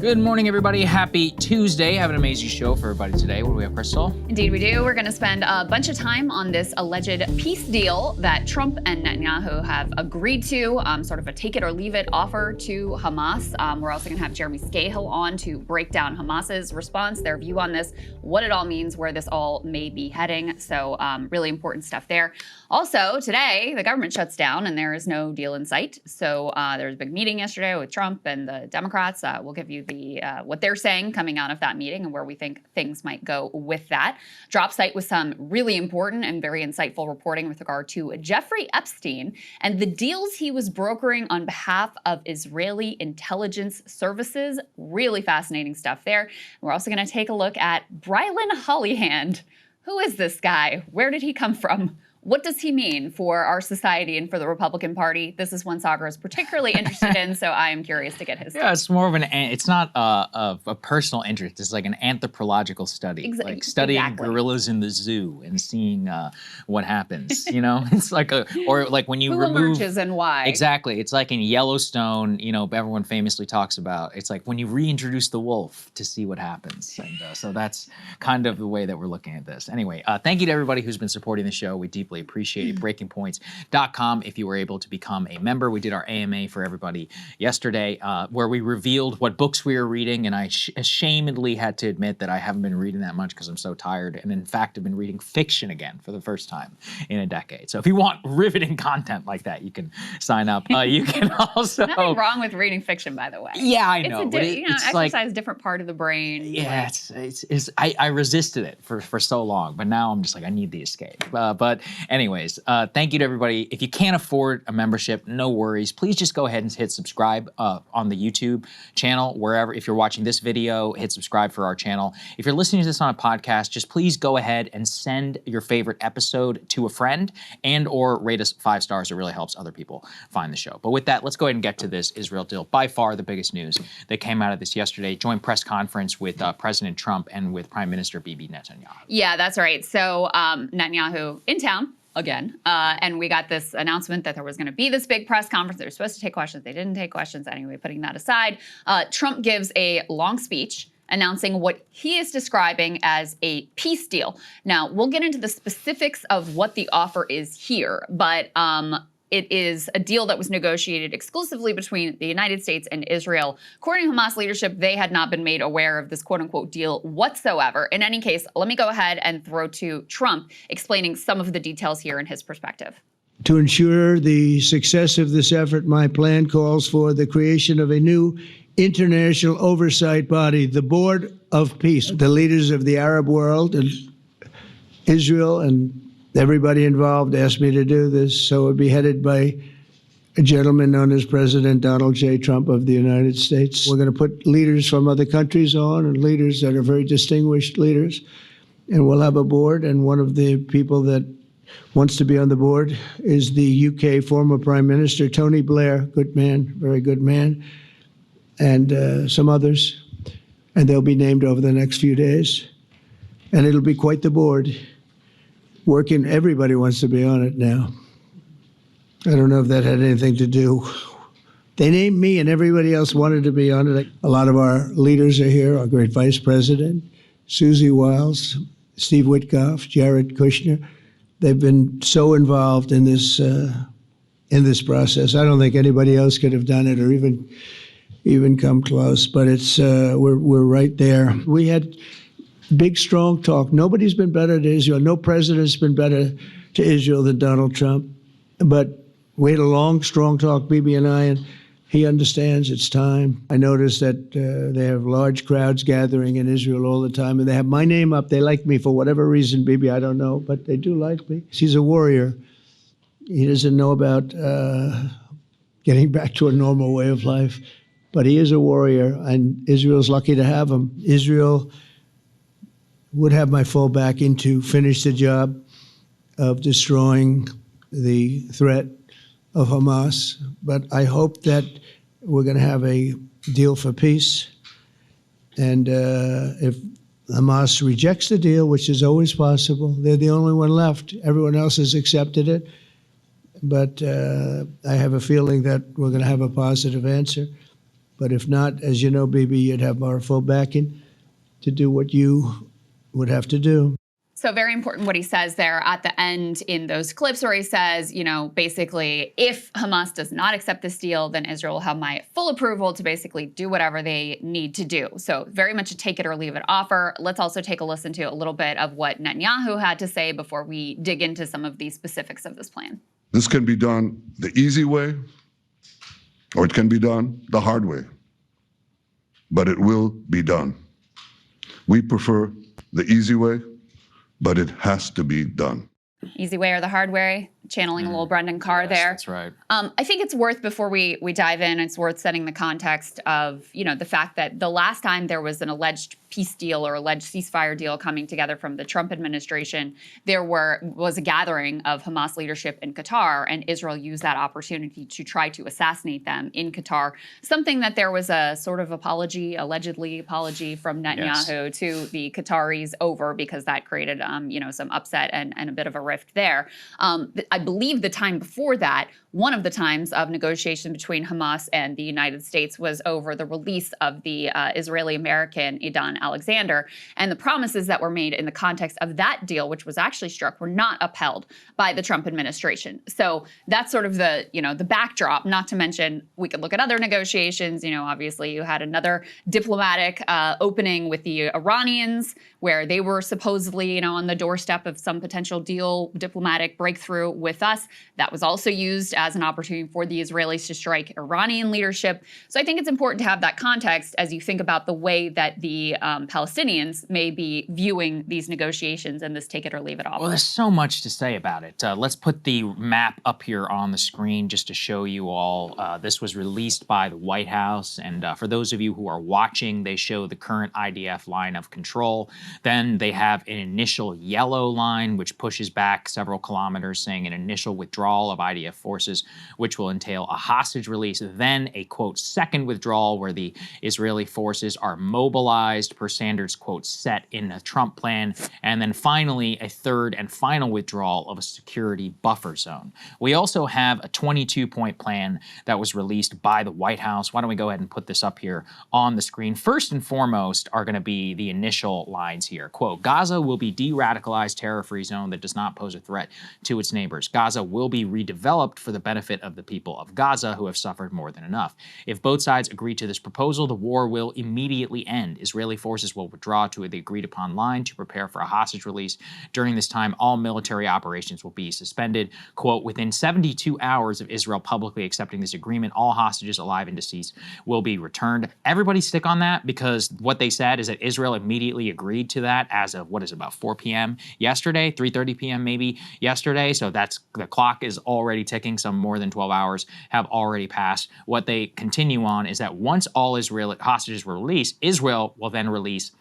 Good morning, everybody. Happy Tuesday. Have an amazing show for everybody today. What do we have, Krystal? Indeed we do. We're going to spend a bunch of time on this alleged peace deal that Trump and Netanyahu have agreed to, sort of a take it or leave it offer to Hamas. We're also going to have Jeremy Scahill on to break down Hamas's response, their view on this, what it all means, where this all may be heading. So really important stuff there. Also, today, the government shuts down and there is no deal in sight. So there was a big meeting yesterday with Trump and the Democrats. We'll give you what they're saying coming out of that meeting and where we think things might go with that. Drop site with some really important and very insightful reporting with regard to Jeffrey Epstein and the deals he was brokering on behalf of Israeli intelligence services. Really fascinating stuff there. We're also going to take a look at Brylan Hollyhand. Who is this guy? Where did he come from? What does he mean for our society and for the Republican Party? This is one Saagar is particularly interested in, so I am curious to get his take. Yeah, it's more of it's not a personal interest. It's like an anthropological study, like studying gorillas in the zoo and seeing what happens. You know, it's like or like when you who remove emerges and why. Exactly, it's like in Yellowstone. You know, everyone famously talks about. It's like when you reintroduce the wolf to see what happens, and so that's kind of the way that we're looking at this. Anyway, thank you to everybody who's been supporting the show. We deeply appreciate it. BreakingPoints.com if you were able to become a member. We did our AMA for everybody yesterday where we revealed what books we were reading, and I ashamedly had to admit that I haven't been reading that much because I'm so tired, and in fact have been reading fiction again for the first time in a decade. So if you want riveting content like that, you can sign up. You can also... Nothing wrong with reading fiction, by the way. Yeah, I know. But it's exercise like, different part of the brain. Yeah, I resisted it for so long, but now I'm just like, I need the escape. But anyways, thank you to everybody. If you can't afford a membership, no worries. Please just go ahead and hit subscribe on the YouTube channel, wherever. If you're watching this video, hit subscribe for our channel. If you're listening to this on a podcast, just please go ahead and send your favorite episode to a friend and or rate us 5 stars. It really helps other people find the show. But with that, let's go ahead and get to this Israel deal. By far the biggest news that came out of this yesterday. Joint press conference with President Trump and with Prime Minister Bibi Netanyahu. Yeah, that's right. So Netanyahu in town again, and we got this announcement that there was going to be this big press conference. They were supposed to take questions. They didn't take questions. Anyway, putting that aside, Trump gives a long speech announcing what he is describing as a peace deal. Now, we'll get into the specifics of what the offer is here, but it is a deal that was negotiated exclusively between the United States and Israel. According to Hamas leadership, they had not been made aware of this quote-unquote deal whatsoever. In any case, let me go ahead and throw to Trump explaining some of the details here in his perspective. To ensure the success of this effort, my plan calls for the creation of a new international oversight body, the Board of Peace. The leaders of the Arab world and Israel and everybody involved asked me to do this, so it would be headed by a gentleman known as President Donald J. Trump of the United States. We're going to put leaders from other countries on and leaders that are very distinguished leaders, and we'll have a board, and one of the people that wants to be on the board is the UK former Prime Minister, Tony Blair, good man, very good man, and some others, and they'll be named over the next few days, and it'll be quite the board. Working, everybody wants to be on it now. I don't know if that had anything to do. They named me and everybody else wanted to be on it. A lot of our leaders are here, our great Vice President, Susie Wiles, Steve Witkoff, Jared Kushner. They've been so involved in this process. I don't think anybody else could have done it or even come close, but it's we're right there. We had big, strong talk. Nobody's been better to Israel. No president's been better to Israel than Donald Trump. But we had a long, strong talk, Bibi and I, and he understands it's time. I noticed that they have large crowds gathering in Israel all the time, and they have my name up. They like me for whatever reason, Bibi, I don't know, but they do like me. He's a warrior. He doesn't know about getting back to a normal way of life, but he is a warrior, and Israel's lucky to have him. Israel would have my full backing to finish the job of destroying the threat of Hamas. But I hope that we're going to have a deal for peace. And if Hamas rejects the deal, which is always possible, they're the only one left. Everyone else has accepted it. But I have a feeling that we're going to have a positive answer. But if not, as you know, Bibi, you'd have our full backing to do what you would have to do. So very important what he says there at the end in those clips where he says, you know, basically, if Hamas does not accept this deal, then Israel will have my full approval to basically do whatever they need to do. So very much a take it or leave it offer. Let's also take a listen to a little bit of what Netanyahu had to say before we dig into some of the specifics of this plan. This can be done the easy way, or it can be done the hard way. But it will be done. We prefer the easy way, but it has to be done. Easy way or the hard way? Channeling a little Brendan Carr there. That's right. I think it's worth, before we dive in, it's worth setting the context of, you know, the fact that the last time there was an alleged peace deal or alleged ceasefire deal coming together from the Trump administration, there was a gathering of Hamas leadership in Qatar, and Israel used that opportunity to try to assassinate them in Qatar. Something that there was a sort of allegedly apology from Netanyahu to the Qataris over, because that created, you know, some upset and a bit of a rift there. I believe the time before that, one of the times of negotiation between Hamas and the United States was over the release of the Israeli-American Idan Alexander. And the promises that were made in the context of that deal, which was actually struck, were not upheld by the Trump administration. So that's sort of the, you know, the backdrop, not to mention we could look at other negotiations. You know, obviously you had another diplomatic opening with the Iranians, where they were supposedly, you know, on the doorstep of some potential deal, diplomatic breakthrough with us. That was also used as an opportunity for the Israelis to strike Iranian leadership. So I think it's important to have that context as you think about the way that the Palestinians may be viewing these negotiations and this take it or leave it offer. Well, there's so much to say about it. Let's put the map up here on the screen just to show you all. This was released by the White House, and for those of you who are watching, they show the current IDF line of control. Then they have an initial yellow line, which pushes back several kilometers, saying an initial withdrawal of IDF forces, which will entail a hostage release. Then a, quote, second withdrawal where the Israeli forces are mobilized per standards, quote, set in the Trump plan. And then finally, a third and final withdrawal of a security buffer zone. We also have a 22-point plan that was released by the White House. Why don't we go ahead and put this up here on the screen? First and foremost are going to be the initial lines here. Quote, Gaza will be de-radicalized terror-free zone that does not pose a threat to its neighbors. Gaza will be redeveloped for the benefit of the people of Gaza who have suffered more than enough. If both sides agree to this proposal, the war will immediately end. Israeli forces will withdraw to the agreed upon line to prepare for a hostage release. During this time, all military operations will be suspended. Quote, within 72 hours of Israel publicly accepting this agreement, all hostages alive and deceased will be returned. Everybody stick on that, because what they said is that Israel immediately agreed to that as of, what is it, about 4 p.m. yesterday, 3:30 p.m. maybe yesterday. So that's, the clock is already ticking. Some more than 12 hours have already passed. What they continue on is that once all Israeli hostages were released, Israel will then release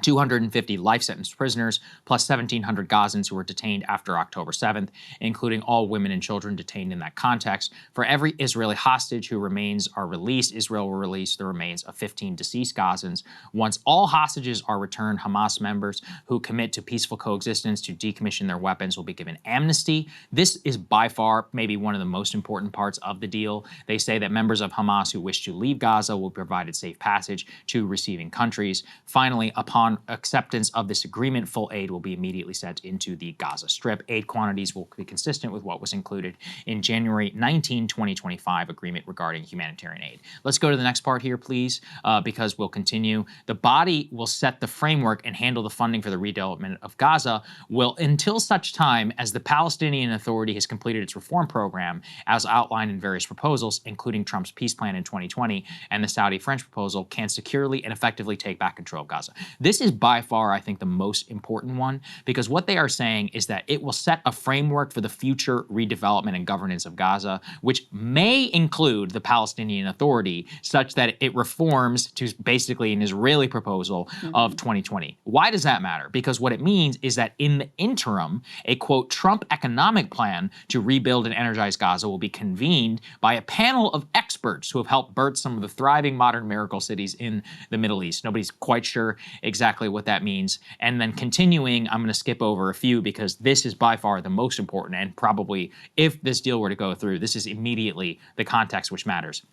250 life sentence prisoners, plus 1,700 Gazans who were detained after October 7th, including all women and children detained in that context. For every Israeli hostage who remains are released, Israel will release the remains of 15 deceased Gazans. Once all hostages are returned, Hamas members who commit to peaceful coexistence to decommission their weapons will be given amnesty. This is by far maybe one of the most important parts of the deal. They say that members of Hamas who wish to leave Gaza will be provided safe passage to receiving countries. Finally, upon acceptance of this agreement, full aid will be immediately sent into the Gaza Strip. Aid quantities will be consistent with what was included in January 19, 2025 agreement regarding humanitarian aid. Let's go to the next part here, please, because we'll continue. The body will set the framework and handle the funding for the redevelopment of Gaza until such time as the Palestinian Authority has completed its reform program as outlined in various proposals, including Trump's peace plan in 2020 and the Saudi-French proposal, can securely and effectively take back control of Gaza. This is by far, I think, the most important one, because what they are saying is that it will set a framework for the future redevelopment and governance of Gaza, which may include the Palestinian Authority, such that it reforms to basically an Israeli proposal of 2020. Why does that matter? Because what it means is that in the interim, a, quote, Trump economic plan to rebuild and energize Gaza will be convened by a panel of experts who have helped birth some of the thriving modern miracle cities in the Middle East. Nobody's quite sure exactly what that means. And then continuing, I'm going to skip over a few because this is by far the most important, and probably if this deal were to go through, this is immediately the context which matters.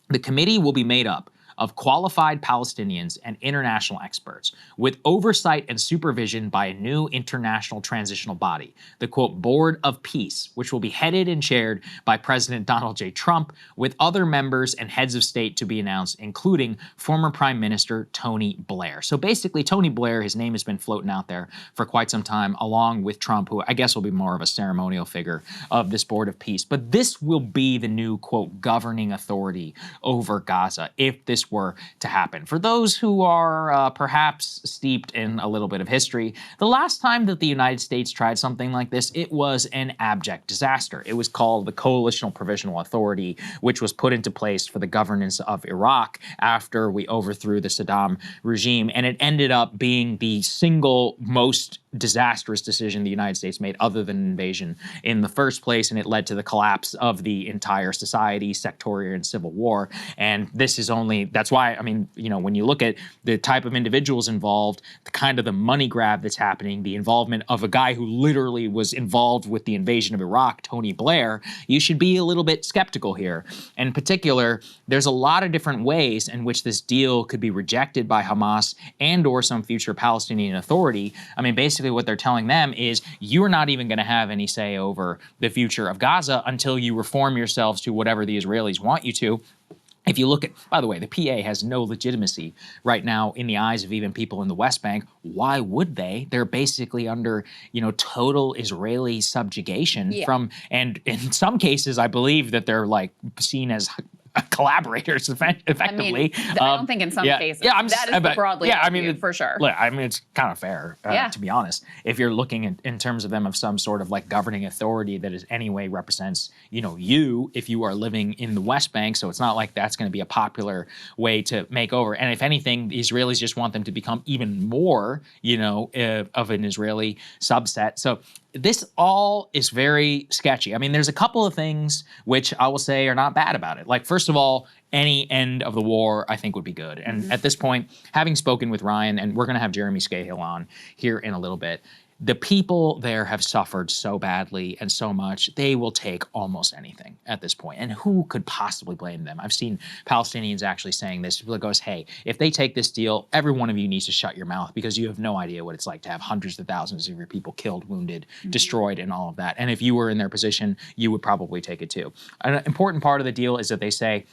The committee will be made up of qualified Palestinians and international experts, with oversight and supervision by a new international transitional body, the quote, Board of Peace, which will be headed and chaired by President Donald J. Trump, with other members and heads of state to be announced, including former Prime Minister Tony Blair. So basically, Tony Blair, his name has been floating out there for quite some time, along with Trump, who I guess will be more of a ceremonial figure of this Board of Peace. But this will be the new, quote, governing authority over Gaza, if this were to happen. For those who are perhaps steeped in a little bit of history, the last time that the United States tried something like this, it was an abject disaster. It was called the Coalitional Provisional Authority, which was put into place for the governance of Iraq after we overthrew the Saddam regime, and it ended up being the single most disastrous decision the United States made other than an invasion in the first place, and it led to the collapse of the entire society, sectarian and civil war. And this is only, that's why, I mean, you know, when you look at the type of individuals involved, the kind of the money grab that's happening, the involvement of a guy who literally was involved with the invasion of Iraq, Tony Blair, you should be a little bit skeptical here. In particular, there's a lot of different ways in which this deal could be rejected by Hamas and or some future Palestinian authority. I mean, basically what they're telling them is you're not even going to have any say over the future of Gaza until you reform yourselves to whatever the Israelis want you to. If you look at, by the way, the PA has no legitimacy right now in the eyes of even people in the West Bank. Why would they? They're basically under, you know, total Israeli subjugation from, and in some cases, I believe that they're like seen as collaborators effectively. I mean, I don't think in some cases. Yeah, that is the broadly view, for sure. Look, I mean, it's kind of fair, to be honest. If you're looking in terms of them of some sort of like governing authority that is anyway represents, you know, you, if you are living in the West Bank, so it's not like that's going to be a popular way to make over. And if anything, the Israelis just want them to become even more, you know, of an Israeli subset. So this all is very sketchy. I mean, there's a couple of things which I will say are not bad about it. Like, first of all, any end of the war, I think, would be good. And at this point, having spoken with Ryan, and we're going to have Jeremy Scahill on here in a little bit, the people there have suffered so badly and so much, they will take almost anything at this point. And who could possibly blame them? I've seen Palestinians actually saying this. People goes, hey, if they take this deal, every one of you needs to shut your mouth because you have no idea what it's like to have hundreds of thousands of your people killed, wounded, destroyed, and all of that. And if you were in their position, you would probably take it too. An important part of the deal is that they say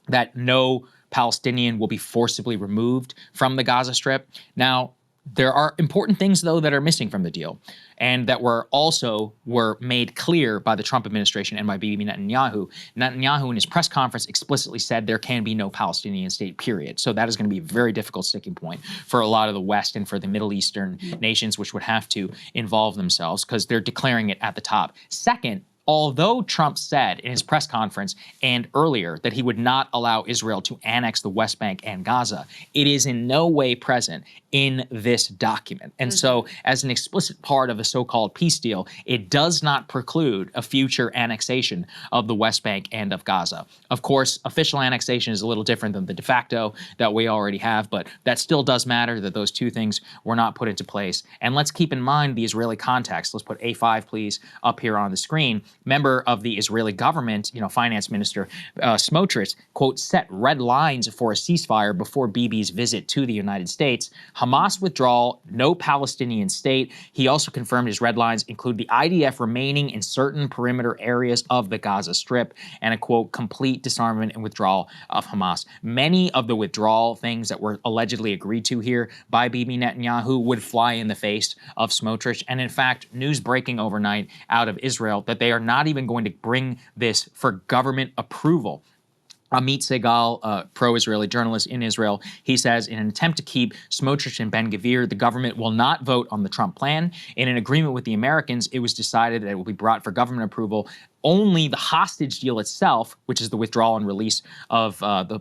that no Palestinian will be forcibly removed from the Gaza Strip. Now, there are important things, though, that are missing from the deal and that were made clear by the Trump administration and by Bibi Netanyahu. Netanyahu, in his press conference, explicitly said there can be no Palestinian state, period. So that is going to be a very difficult sticking point for a lot of the West and for the Middle Eastern nations, which would have to involve themselves because they're declaring it at the top. Second, although Trump said in his press conference and earlier that he would not allow Israel to annex the West Bank and Gaza, it is in no way present in this document. And so as an explicit part of the so-called peace deal, it does not preclude a future annexation of the West Bank and of Gaza. Of course, official annexation is a little different than the de facto that we already have, but that still does matter that those two things were not put into place. And let's keep in mind the Israeli context. Let's put A5, please, up here on the screen. Member of the Israeli government, you know, Finance Minister Smotrich, quote, set red lines for a ceasefire before Bibi's visit to the United States. Hamas withdrawal, no Palestinian state. He also confirmed his red lines include the IDF remaining in certain perimeter areas of the Gaza Strip and a, quote, complete disarmament and withdrawal of Hamas. Many of the withdrawal things that were allegedly agreed to here by Bibi Netanyahu would fly in the face of Smotrich. And in fact, news breaking overnight out of Israel that they are not even going to bring this for government approval. Amit Segal, a pro-Israeli journalist in Israel, he says, in an attempt to keep Smotrich and Ben-Gvir, the government will not vote on the Trump plan. In an agreement with the Americans, it was decided that it will be brought for government approval. Only the hostage deal itself, which is the withdrawal and release of the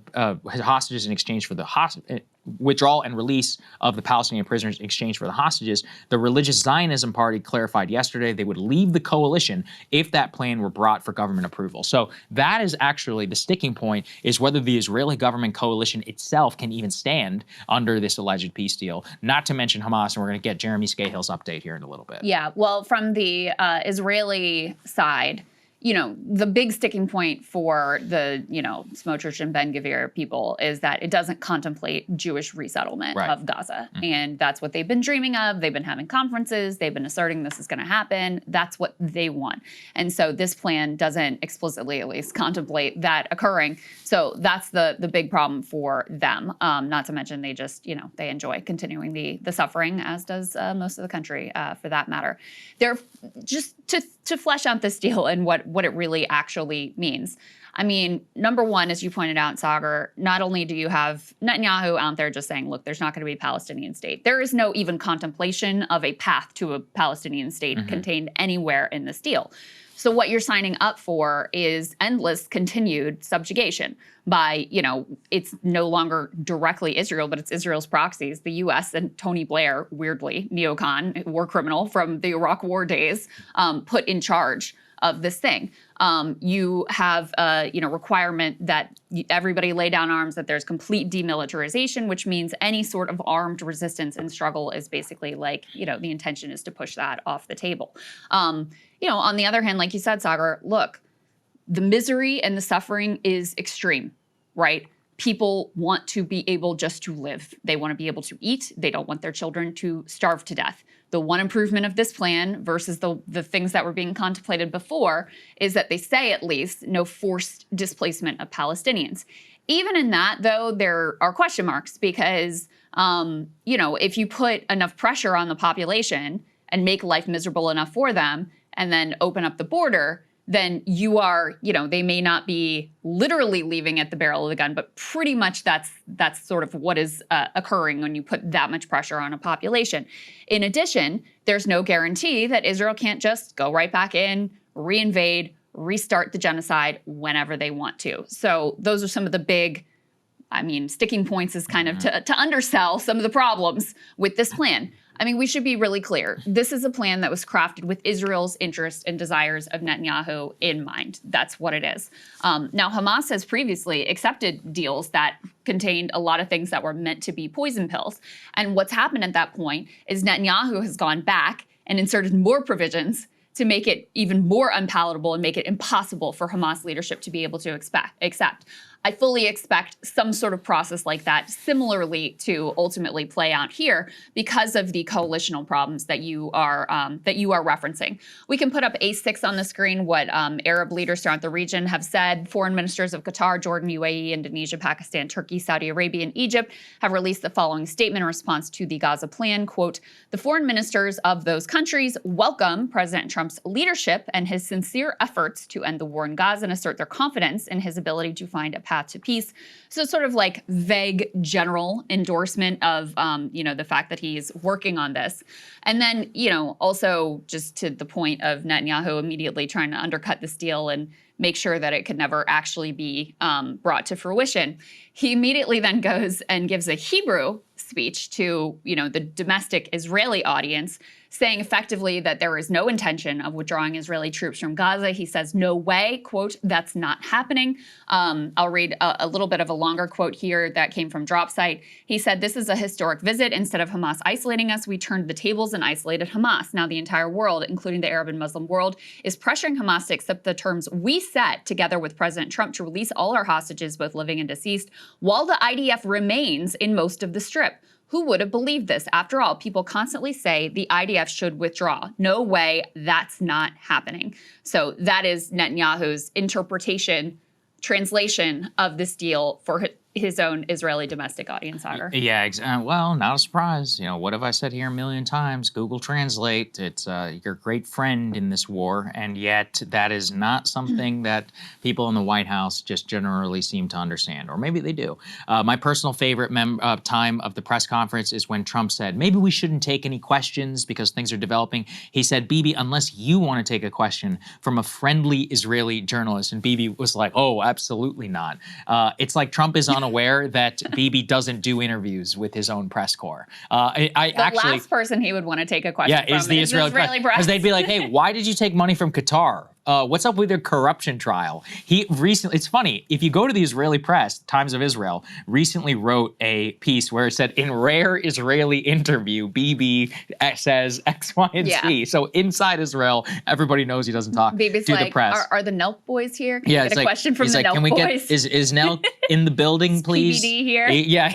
hostages in exchange for the withdrawal and release of the Palestinian prisoners in exchange for the hostages, the Religious Zionism Party clarified yesterday they would leave the coalition if that plan were brought for government approval. So that is actually the sticking point, is whether the Israeli government coalition itself can even stand under this alleged peace deal, not to mention Hamas. And we're going to get Jeremy Scahill's update here in a little bit. Yeah, well, from the Israeli side, the big sticking point for the, Smotrich and Ben-Gvir people is that it doesn't contemplate Jewish resettlement of Gaza. And that's what they've been dreaming of. They've been having conferences. They've been asserting this is going to happen. That's what they want. And so this plan doesn't explicitly, at least, contemplate that occurring. So that's the big problem for them. Not to mention they just, they enjoy continuing the suffering, as does most of the country, for that matter. They're just to flesh out this deal and what it really actually means. I mean, number one, as you pointed out, Saagar, not only do you have Netanyahu out there just saying, look, there's not going to be a Palestinian state. There is no even contemplation of a path to a Palestinian state contained anywhere in this deal. So what you're signing up for is endless continued subjugation by, it's no longer directly Israel, but it's Israel's proxies, the U.S. and Tony Blair, weirdly, neocon, war criminal from the Iraq War days, put in charge of this thing. You have a requirement that everybody lay down arms, that there's complete demilitarization, which means any sort of armed resistance and struggle is basically like, the intention is to push that off the table. On the other hand, like you said, Saagar, look, the misery and the suffering is extreme, right? People want to be able just to live. They want to be able to eat. They don't want their children to starve to death. The one improvement of this plan versus the things that were being contemplated before is that they say, at least, no forced displacement of Palestinians. Even in that, though, there are question marks because, if you put enough pressure on the population and make life miserable enough for them and then open up the border, then you are, they may not be literally leaving at the barrel of the gun, but pretty much that's sort of what is occurring when you put that much pressure on a population. In addition, there's no guarantee that Israel can't just go right back in, reinvade, restart the genocide whenever they want to. So those are some of the big, sticking points is kind of to undersell some of the problems with this plan. We should be really clear. This is a plan that was crafted with Israel's interests and desires of Netanyahu in mind. That's what it is. Now, Hamas has previously accepted deals that contained a lot of things that were meant to be poison pills. And what's happened at that point is Netanyahu has gone back and inserted more provisions to make it even more unpalatable and make it impossible for Hamas leadership to be able to accept. I fully expect some sort of process like that similarly to ultimately play out here because of the coalitional problems that you are referencing. We can put up A6 on the screen, what Arab leaders throughout the region have said. Foreign ministers of Qatar, Jordan, UAE, Indonesia, Pakistan, Turkey, Saudi Arabia, and Egypt have released the following statement in response to the Gaza plan. Quote, the foreign ministers of those countries welcome President Trump's leadership and his sincere efforts to end the war in Gaza and assert their confidence in his ability to find a path to peace. So sort of like vague general endorsement of, the fact that he's working on this. And then, also just to the point of Netanyahu immediately trying to undercut this deal and make sure that it could never actually be brought to fruition. He immediately then goes and gives a Hebrew speech to, the domestic Israeli audience, saying effectively that there is no intention of withdrawing Israeli troops from Gaza. He says, no way, quote, that's not happening. I'll read a little bit of a longer quote here that came from DropSite. He said, this is a historic visit. Instead of Hamas isolating us, we turned the tables and isolated Hamas. Now the entire world, including the Arab and Muslim world, is pressuring Hamas to accept the terms we set together with President Trump to release all our hostages, both living and deceased, while the IDF remains in most of the Strip. Who would have believed this? After all, people constantly say the IDF should withdraw. No way, that's not happening. So that is Netanyahu's interpretation, translation of this deal for his own Israeli domestic audience, Saagar. Yeah, well, not a surprise. What have I said here a million times? Google Translate, it's your great friend in this war, and yet that is not something that people in the White House just generally seem to understand, or maybe they do. My personal favorite time of the press conference is when Trump said, maybe we shouldn't take any questions because things are developing. He said, Bibi, unless you want to take a question from a friendly Israeli journalist, and Bibi was like, oh, absolutely not. It's like Trump is unaware that Bibi doesn't do interviews with his own press corps. The last person he would want to take a question from is the Israeli press. Because they'd be like, hey, why did you take money from Qatar? What's up with their corruption trial? He recently, it's funny, if you go to the Israeli press, Times of Israel recently wrote a piece where it said, in rare Israeli interview, Bibi says X, Y, and Z. So inside Israel, everybody knows he doesn't talk Bibi's to like, the press. Are the Nelk boys here? Can Yeah, I it's get a like, question from he's the like, Nelk can we boys? get, is Nelk in the building, please? PBD here? Yeah.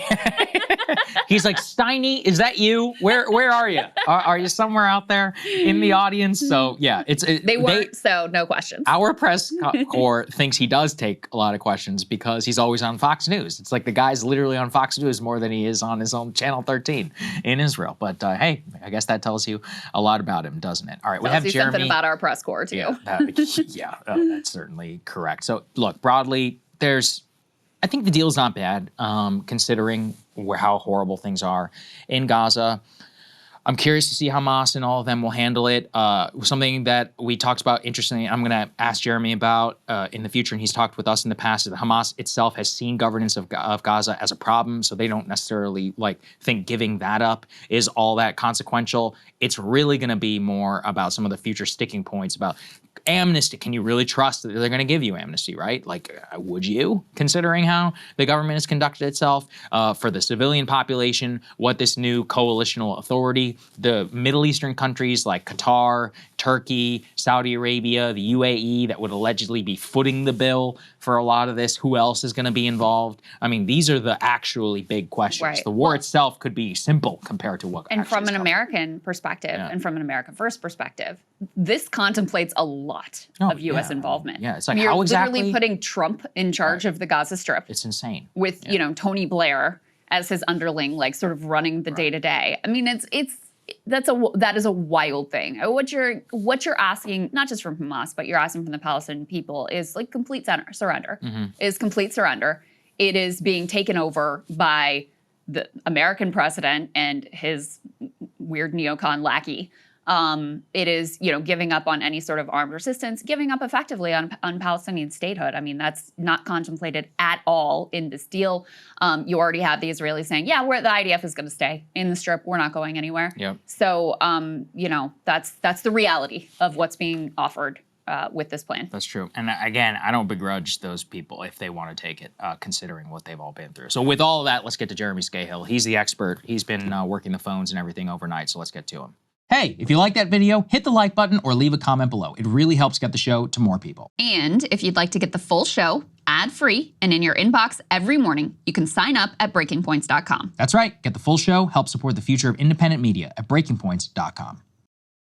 He's like, Steiny, is that you? Where are you? Are you somewhere out there in the audience? So yeah, They weren't, so no questions. Our press corps thinks he does take a lot of questions because he's always on Fox News. It's like the guy's literally on Fox News more than he is on his own Channel 13 in Israel. But hey, I guess that tells you a lot about him, doesn't it? All right, we have Tells you Jeremy. something about our press corps too. Yeah, that's certainly correct. So look, broadly, I think the deal's not bad, considering how horrible things are in Gaza. I'm curious to see how Hamas and all of them will handle it. Something that we talked about, interestingly, I'm going to ask Jeremy about in the future, and he's talked with us in the past, is that Hamas itself has seen governance of Gaza as a problem, so they don't necessarily think giving that up is all that consequential. It's really going to be more about some of the future sticking points about amnesty. Can you really trust that they're going to give you amnesty, right? Would you, considering how the government has conducted itself for the civilian population, what this new coalitional authority, the Middle Eastern countries like Qatar, Turkey, Saudi Arabia, the UAE that would allegedly be footing the bill for a lot of this, who else is going to be involved? I mean, these are the actually big questions. Right. The war itself could be simple compared to what And from an coming. American perspective and from an American first perspective, this contemplates a lot of U.S. involvement. Yeah, it's like, you're how exactly? literally putting Trump in charge of the Gaza Strip. It's insane. With, Tony Blair as his underling, sort of running the day-to-day. I mean, that is a wild thing. What you're asking, not just from Hamas, but you're asking from the Palestinian people, is complete surrender. Is complete surrender. It is being taken over by the American president and his weird neocon lackey. It is, giving up on any sort of armed resistance, giving up effectively on Palestinian statehood. I mean, that's not contemplated at all in this deal. You already have the Israelis saying, yeah, the IDF is going to stay in the Strip. We're not going anywhere. Yep. So, that's the reality of what's being offered with this plan. That's true. And again, I don't begrudge those people if they want to take it, considering what they've all been through. So with all of that, let's get to Jeremy Scahill. He's the expert. He's been working the phones and everything overnight. So let's get to him. Hey, if you like that video, hit the like button or leave a comment below. It really helps get the show to more people. And if you'd like to get the full show ad-free and in your inbox every morning, you can sign up at breakingpoints.com. That's right. Get the full show, help support the future of independent media at breakingpoints.com.